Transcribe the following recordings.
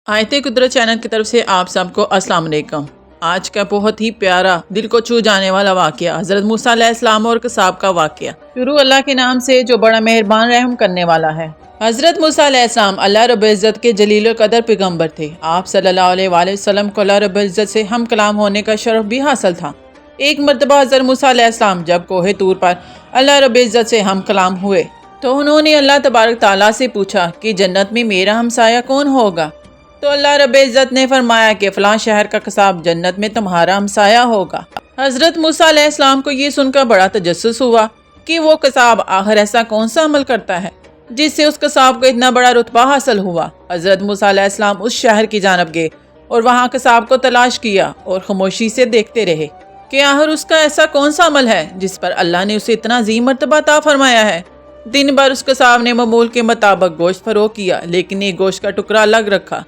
آیت قدرت چینل کی طرف سے آپ سب کو السلام علیکم۔ آج کا بہت ہی پیارا دل کو چھو جانے والا واقعہ حضرت موسیٰ علیہ السلام اور کساب کا واقعہ۔ شروع اللہ کے نام سے جو بڑا مہربان رحم کرنے والا ہے۔ حضرت موسیٰ علیہ السلام اللہ رب العزت کے جلیل القدر پیغمبر تھے۔ آپ صلی اللہ علیہ وآلہ وسلم کو اللہ رب العزت سے ہم کلام ہونے کا شرف بھی حاصل تھا۔ ایک مرتبہ حضرت موسیٰ علیہ السلام جب کوہ طور پر اللہ رب العزت سے ہم کلام ہوئے تو انہوں نے اللہ تبارک تعالیٰ سے پوچھا کہ جنت میں میرا ہمسایہ کون ہوگا؟ تو اللہ رب العزت نے فرمایا کہ فلاں شہر کا کساب جنت میں تمہارا ہمسایہ ہوگا۔ حضرت موسیٰ علیہ السلام کو یہ سن کر بڑا تجسس ہوا کہ وہ کساب آخر ایسا کون سا عمل کرتا ہے جس سے اس کساب کو اتنا بڑا رتبہ حاصل ہوا۔ حضرت موسیٰ علیہ السلام اس شہر کی جانب گئے اور وہاں کساب کو تلاش کیا اور خاموشی سے دیکھتے رہے کہ آخر اس کا ایسا کون سا عمل ہے جس پر اللہ نے اسے اتنا عظیم مرتبہ عطا فرمایا ہے۔ دن بھر اس کساب نے معمول کے مطابق گوشت فروخت کیا، لیکن ایک گوشت کا ٹکڑا الگ رکھا،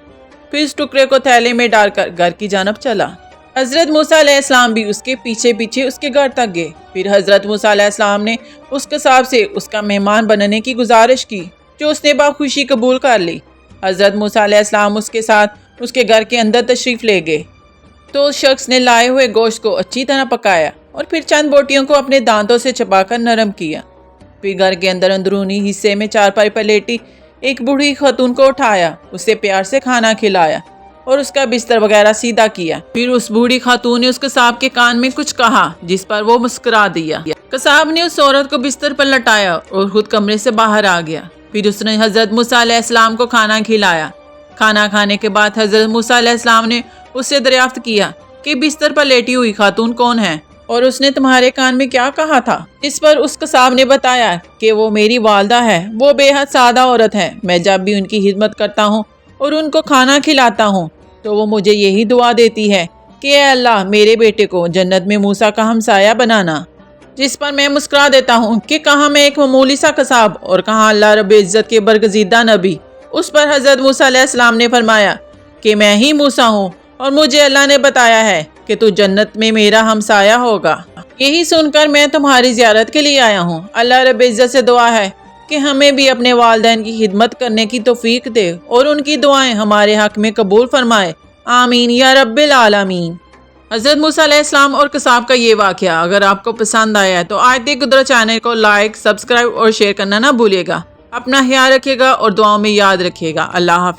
پھر اس ٹکڑے کو تھیلے میں ڈال کر گھر کی جانب چلا۔ حضرت موسیٰ علیہ السلام بھی اس کے پیچھے پیچھے اس کے گھر تک گئے۔ پھر حضرت موسیٰ علیہ السلام نے اس کساب سے اس کا مہمان بننے کی گزارش کی، جو اس نے بخوشی قبول کر لی۔ حضرت موسیٰ علیہ السلام اس کے ساتھ اس کے گھر کے اندر تشریف لے گئے تو اس شخص نے لائے ہوئے گوشت کو اچھی طرح پکایا اور پھر چند بوٹیوں کو اپنے دانتوں سے چبا کر نرم کیا۔ پھر گھر کے اندر اندرونی حصے میں چارپائی پر لیٹی ایک بوڑھی خاتون کو اٹھایا، اسے پیار سے کھانا کھلایا اور اس کا بستر وغیرہ سیدھا کیا۔ پھر اس بوڑھی خاتون نے اس کساب کے کان میں کچھ کہا جس پر وہ مسکرا دیا۔ کساب نے اس عورت کو بستر پر لٹایا اور خود کمرے سے باہر آ گیا۔ پھر اس نے حضرت موسیٰ علیہ السلام کو کھانا کھلایا۔ کھانا کھانے کے بعد حضرت موسیٰ علیہ السلام نے اس سے دریافت کیا کہ بستر پر لیٹی ہوئی خاتون کون ہے اور اس نے تمہارے کان میں کیا کہا تھا؟ اس پر اس کساب نے بتایا کہ وہ میری والدہ ہے، وہ بے حد سادہ عورت ہے۔ میں جب بھی ان کی خدمت کرتا ہوں اور ان کو کھانا کھلاتا ہوں تو وہ مجھے یہی دعا دیتی ہے کہ اے اللہ میرے بیٹے کو جنت میں موسیٰ کا ہمسایہ بنانا، جس پر میں مسکرا دیتا ہوں کہ کہاں میں ایک معمولی سا کساب اور کہاں اللہ رب العزت کے برگزیدہ نبی۔ اس پر حضرت موسیٰ علیہ السلام نے فرمایا کہ میں ہی موسیٰ ہوں اور مجھے اللہ نے بتایا ہے کہ تو جنت میں میرا ہمسایہ ہوگا۔ یہی سن کر میں تمہاری زیارت کے لیے آیا ہوں۔ اللہ رب العزت سے دعا ہے کہ ہمیں بھی اپنے والدین کی خدمت کرنے کی توفیق دے اور ان کی دعائیں ہمارے حق میں قبول فرمائے، آمین یا رب العالمین۔ حضرت موسیٰ علیہ السلام اور کساب کا یہ واقعہ اگر آپ کو پسند آیا ہے تو آیت قدرت چینل کو لائک، سبسکرائب اور شیئر کرنا نہ بھولیے گا۔ اپنا خیال رکھیے گا اور دعاؤں میں یاد رکھیے گا۔ اللہ حافظ۔